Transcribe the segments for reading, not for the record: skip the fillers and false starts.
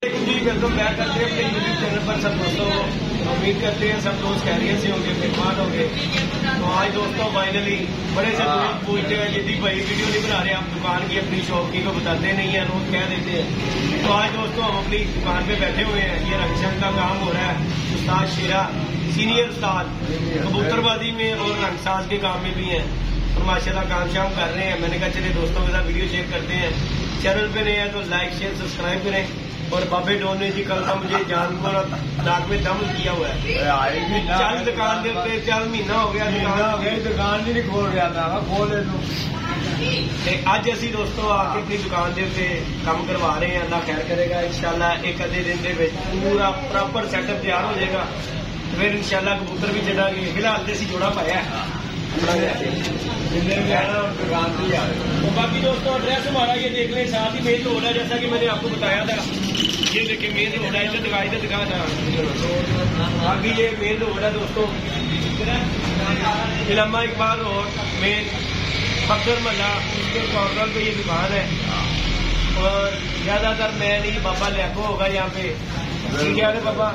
जी welcome back करते हैं अपने यूट्यूब चैनल पर सब दोस्तों। उम्मीद करते हैं सब दोस्त खैरियत से होंगे, मेहमान होंगे। तो आज दोस्तों फाइनली बड़े से पूछते हैं यदि भाई वीडियो नहीं बना रहे, आप दुकान की अपनी शॉप की को बताते नहीं है, रोज कह देते हैं। तो आज दोस्तों हम अपनी दुकान पे बैठे हुए हैं, ये रंगशंग का काम हो रहा है। उस्ताद शेरा सीनियर उस्ताद कबूतरबाजी में और रंगसाज के काम में भी हैं और माशाल्लाह काम शाम कर रहे हैं। मैंने कहा चलिए दोस्तों के साथ वीडियो शेयर करते हैं। चैनल पे नए हैं तो लाइक शेयर सब्सक्राइब करें। और बाबे डॉन ने जी कल का मुझे जानवर नाक में दम किया हुआ है। चल दुकान के उत्ते चल महीना हो गया दुकान नहीं खोल रहा था, खोल अज असी दोस्तों आके अपनी दुकान के उत्ते काम करवा रहे हैं। अल्लाह खैर करेगा इंशाल्लाह एक अद्धे दिन के पूरा प्रॉपर सेटअप तैयार हो जाएगा। फिर इंशाल्लाह कबूतर भी चलांगे। फिलहाल तो असी जोड़ा पाया है तो बाकी दोस्तों एड्रेस हमारा ये देख लें, साथ ही मेन रोड है जैसा कि मैंने आपको बताया था। ये देखिए मेन रोड है, इधर दिखाई दे दिखा था। बाकी ये मेन रोड है दोस्तों, इलामा इकबाल रोड मेन फक्र महला, उसके कॉर्नर पे ये दुकान है। और ज्यादातर मैं नहीं बाबा लैको होगा यहाँ पे। क्या है बाबा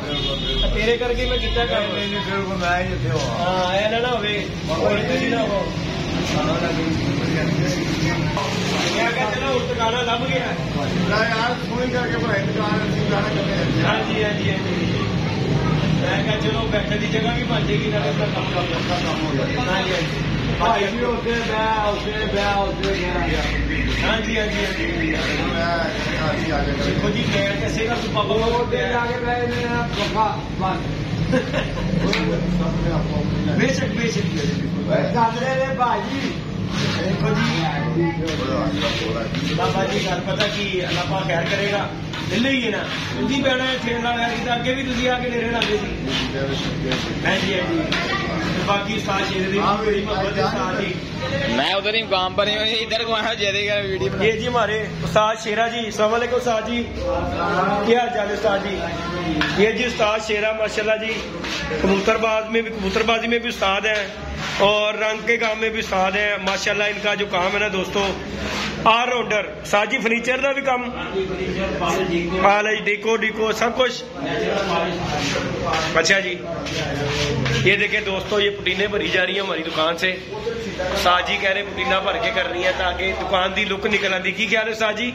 तेरे करके मैं कितना काम ना हो चलो दुकाना लभ गया यार फोन करके हाँ जी हाँ जी हाँ जी। मैं क्या चलो बैठने की जगह भी बन जाएगी ना, काम हो जाएगा। हाँ जी हाँ जी हाँ जी हाँ जी देखो जी मैं कैसे का पापा बेशक बेशक भाजी देखो जी बाबा जी गल पता की अल्लाह पाक खैर करेगा। दिल्ली ही है ना तुझी पैना है खेलना है अगे भी तुझी आके डेरे लागे सी। हाँ जी हाँ जी बाकी साथ मैं उधर ही काम पर इधर को आया वीडियो। ये जी हमारे उस्ताद शेरा जी, अस्सलाम वालेकुम उस्ताद जी, क्या हाल चाल है उस्ताद जी। ये जी उस्ताद शेरा माशाल्लाह जी कबूतरबाजी में भी उस्ताद हैं और रंग के काम में भी उस्ताद हैं माशाल्लाह। इनका जो काम है ना दोस्तों ऑलराउंडर, साजी फर्नीचर का भी काम, डिको सब कुछ। अच्छा जी ये देखें दोस्तों ये पुटीने भरी जा रही है हमारी दुकान से। साजी कह रहे पुटीना भर के करनी है ताकि दुकान की लुक निकल आती। की क्या है साजी।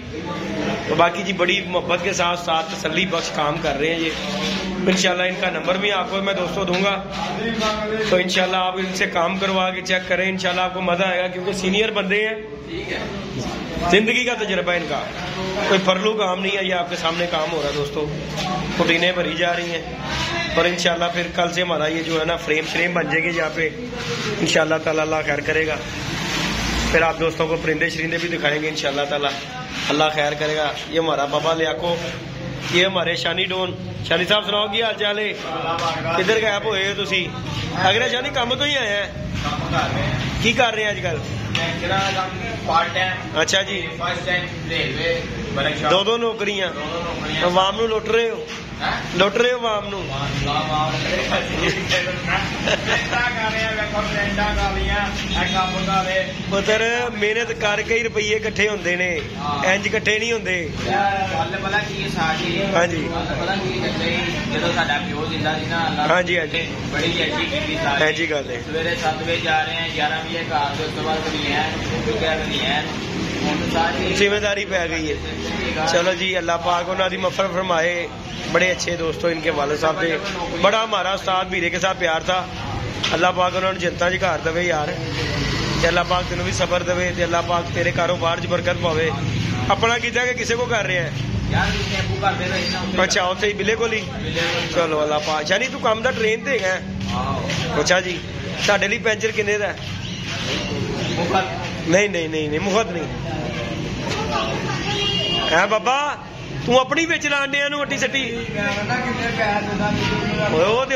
तो बाकी जी बड़ी मोहब्बत के साथ साथ तसल्ली बख्श काम कर रहे हैं ये। इंशाल्लाह इनका नंबर भी आपको मैं दोस्तों दूंगा, तो इंशाल्लाह आप इनसे काम करवा के चेक करें, इंशाल्लाह आपको मजा आएगा क्योंकि सीनियर बंदे हैं, जिंदगी का तजुर्बा इनका, कोई फरलू काम नहीं है। ये आपके सामने काम हो रहा है दोस्तों, पुटीने भरी जा रही हैं और इंशाल्लाह फिर कल से हमारा ये जो है ना फ्रेम श्रेम बन जाएगी यहाँ पे इंशाल्लाह ताला। अल्लाह खैर करेगा फिर आप दोस्तों को परिंदे शरिंदे भी दिखाएंगे इंशाल्लाह ताला। अल्लाह खैर करेगा। ये हमारा बाबा लियाको, ये हमारे शानी डोन। शानी साहब सुनाओ की हाल चाल है, किधर गैप होए हो तुसी। अगर शानी काम तो ही आए हैं, की कर रहे हैं आजकल। अच्छा जी दो नौकरियां वाम नू लुट रहे हो वाम नू। पुत्र मेहनत करके ही रुपये इकट्ठे होंदे ने, इंज इकट्ठे नहीं होंदे। हाँ जी हाँ जी हाँ जी हाँ जी गल है। सवेरे 7 बजे जा रहे हैं, 11 बजे घर से, उसके बाद कभी है जिम्मेदारी पै गई है। चलो जी अल्लाह पाक उन्होंने मफरत फरमाए। बड़े अच्छे दोस्तों इनके वाले साहब थे, बड़ा हमारा उस्ताद वीरे के साथ प्यार था। अल्लाह पाक उन्होंने जनता च घर दवे यार, अल्लाह पाक तेन भी सबर दवे, अल्लाह पाक तेरे कारोबार च बरकत पावे। अपना किया कि किसी को कर रहे हैं। अच्छा उत्थे ही बिले कोली। चलो अल्लाह पाक यानी तू काम का ट्रेन ते है। अच्छा जी साडे लिए पैंचर किन्ने दा। नहीं मुफ्त नहीं है बाबा, तू अपनी बेच लाने हट्टी सट्टी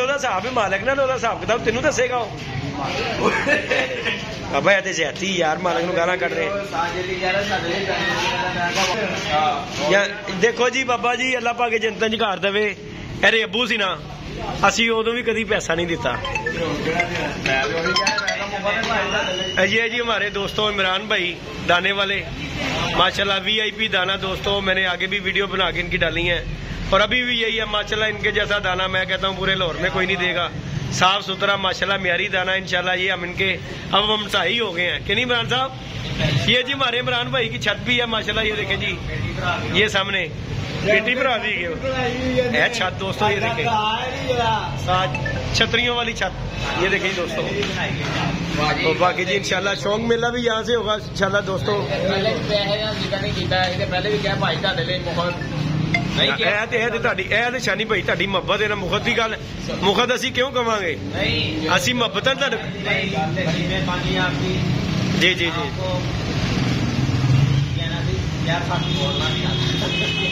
हिसाब मालक ना हिसाब किताब तेन दसेगा बाबा। या ज्यादा यार मालक नू गाला कट रहे। देखो जी बाबा जी अल्लाह पाके जनता च घर देवे। अरे अबू सी ना असी उदों भी कभी पैसा नहीं दिता। जी हमारे दोस्तों इमरान भाई दाने वाले माशाल्लाह VIP दाना दोस्तों, मैंने आगे भी वीडियो बना के इनकी डाली है। और अभी भी यही है माशाल्लाह। इनके जैसा दाना मैं कहता हूँ पूरे लाहौर में कोई नहीं देगा। साफ सुथरा माशाल्लाह म्यारी दाना इंशाल्लाह। ये हम इनके अब हम सही हो गए हैं कि नहीं इमरान साहब? ये जी हमारे इमरान भाई की छत भी है माशाल्लाह। ये देखें जी, ये सामने बेटी भरा दी है छत दोस्तों। ये देखें छतरियों वाली छत, ये देखिए दोस्तों। और बाकी जी इंशाल्लाह शौक मेला भी यहाँ से होगा इंशाल्लाह दोस्तों। शानी भाई ਤੁਹਾਡੀ ਮੁਹੱਬਤ ਹੈ ਨਾ, ਮੁਖਤ ਦੀ ਗੱਲ। ਮੁਖਤ ਅਸੀਂ ਕਿਉਂ ਕਵਾਂਗੇ? ਅਸੀਂ ਮੁਹੱਬਤ ਹੈ ਤੁਹਾਡੇ। ਜੀ ਜੀ ਜੀ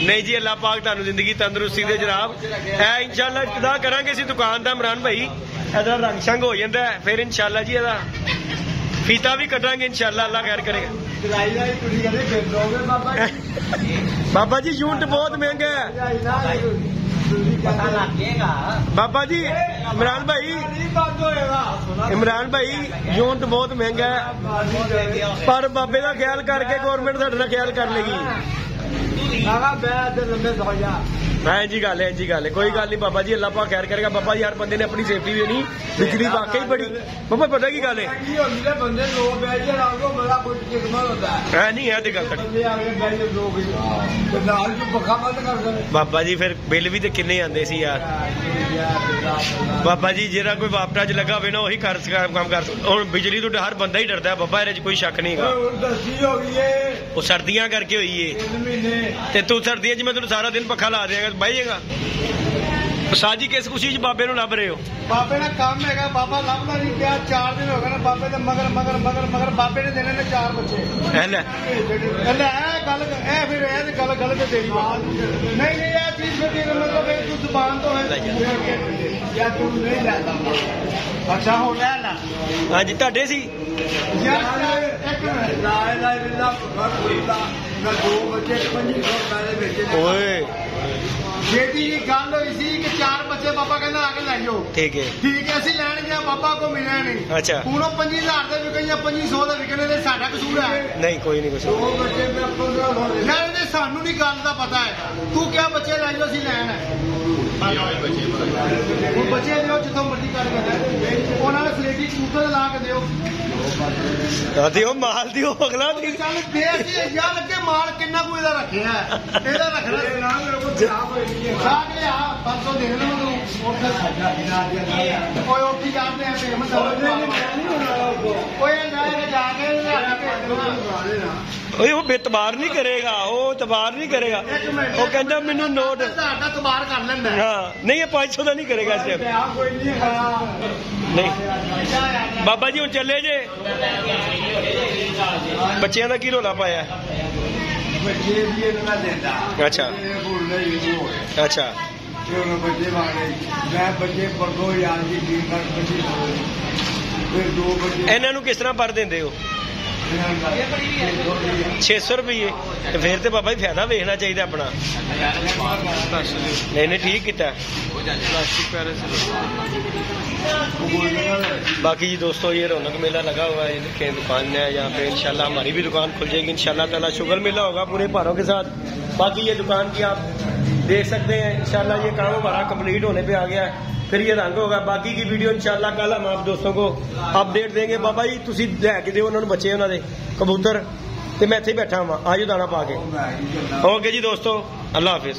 नहीं जी, अल्लाह पाक तुहानू जिंदगी तंदुरुस्ती दे जनाब। है इंशाल्लाह इब्तिदा करांगे इसी दुकान दा इमरान भाई। इहदा रंग शंग हो जांदा है फिर इंशाल्लाह जी इहदा फीता भी कटांगे इंशाल्लाह, अल्लाह खैर करेगा। बाबा जी यूनिट बहुत महंगा है बाबा जी। इमरान भाई यूनिट बहुत महंगा है, पर बाबे का ख्याल करके गवर्नमेंट साडे ख्याल कर लेगी। हाँ जी गल है, कोई गल नहीं बाबा जी, अल्लाह पाक खैर करेगा। बाबा जी हर बंदे ने अपनी सेफ्टी भी नहीं, बिजली वाकई बड़ी बाबा पता की गल है नहीं है गल बाबा जी। फिर बिल भी तो किन्ने आंदे सी यार बाबा जी। जेड़ा कोई वापटा च लगा हो ना वही काम कर। हुण बिजली तो हर बंदा ही डरदा है बाबा, इहदे च कोई शक नहीं गा। वो सर्दियां करके हुई है ते तू सर्दियां च मैं तेन सारा दिन पक्खा ला देंगा, बह जाएगा। साजी किस खुशी च बाबे नूं लभ रहे हो? बाबे ना काम है बाबा लभदा नहीं क्या। 4 दिन हो गए ना बाबे दे मगर मगर मगर मगर बाबे ने देने ने 4 बच्चे। गल गल तेरी नहीं ये चीज मतलब तू जुबान तो है या तू नहीं लेता। अच्छा हो गया ना। हाँ जी ਤੁਹਾਡੇ ਸੀ ओए बेटी की गल हुई सी कि 4 बच्चे बाबा कहना आके ले जाओ। ठीक है असं लैन गया बाबा को मिलना नहीं। अच्छा हूँ 25,000 के विकन या 2500 के विकने साडा कसूर है नहीं? कोई नहीं कुछ नहीं, सानू नहीं गल का पता है। तू क्या बच्चे ले जाओ असं लैन है बच्चे दो जितों मर्जी कर उन्होंने सलेटी स्कूटर ला के दो दियो माल दियो अगला चल दे यार अगे माल किन्ना को इहदा रखिया इहदा रखना साग लिया 500 दे दे मैनूं कोई उठी जाते हैं पेमेंट कोई जाके वो बेतबार नहीं करेगा, वो तबार नहीं करेगा। वो कहता मैनू नोट तबार कर लेंदा। हाँ नहीं ये 500 का नहीं करेगा इस नहीं बाबा जी। हूँ चले जे बच्चों का की रौला पाया? अच्छा अच्छा इन्हों किस तरह पढ़ देंगे हो? 600 रुपये। फिर तो बाबा जी फायदा वेखना चाहिए अपना। नहीं ठीक किया। बाकी जी दोस्तों ये रौनक मेला लगा हुआ है, देखें दुकान है यहाँ पे। इंशाल्लाह हमारी भी दुकान खुल जाएगी इंशाल्लाह ताला। शुगर मेला होगा पूरे भारों के साथ। बाकी ये दुकान की आप देख सकते हैं इंशाल्लाह ये काम हमारा कंप्लीट होने पे आ गया है, फिर ये रंग होगा। बाकी की वीडियो इंशाल्लाह कल हम आप दोस्तों को अपडेट देंगे। बाबा जी तुसी लैके दिओ उन्होंने बच्चे उन्होंने कबूतर, तो मैं इत्थे बैठा हुआ आज दाना पा के। ओके जी दोस्तों, अल्लाह हाफिज।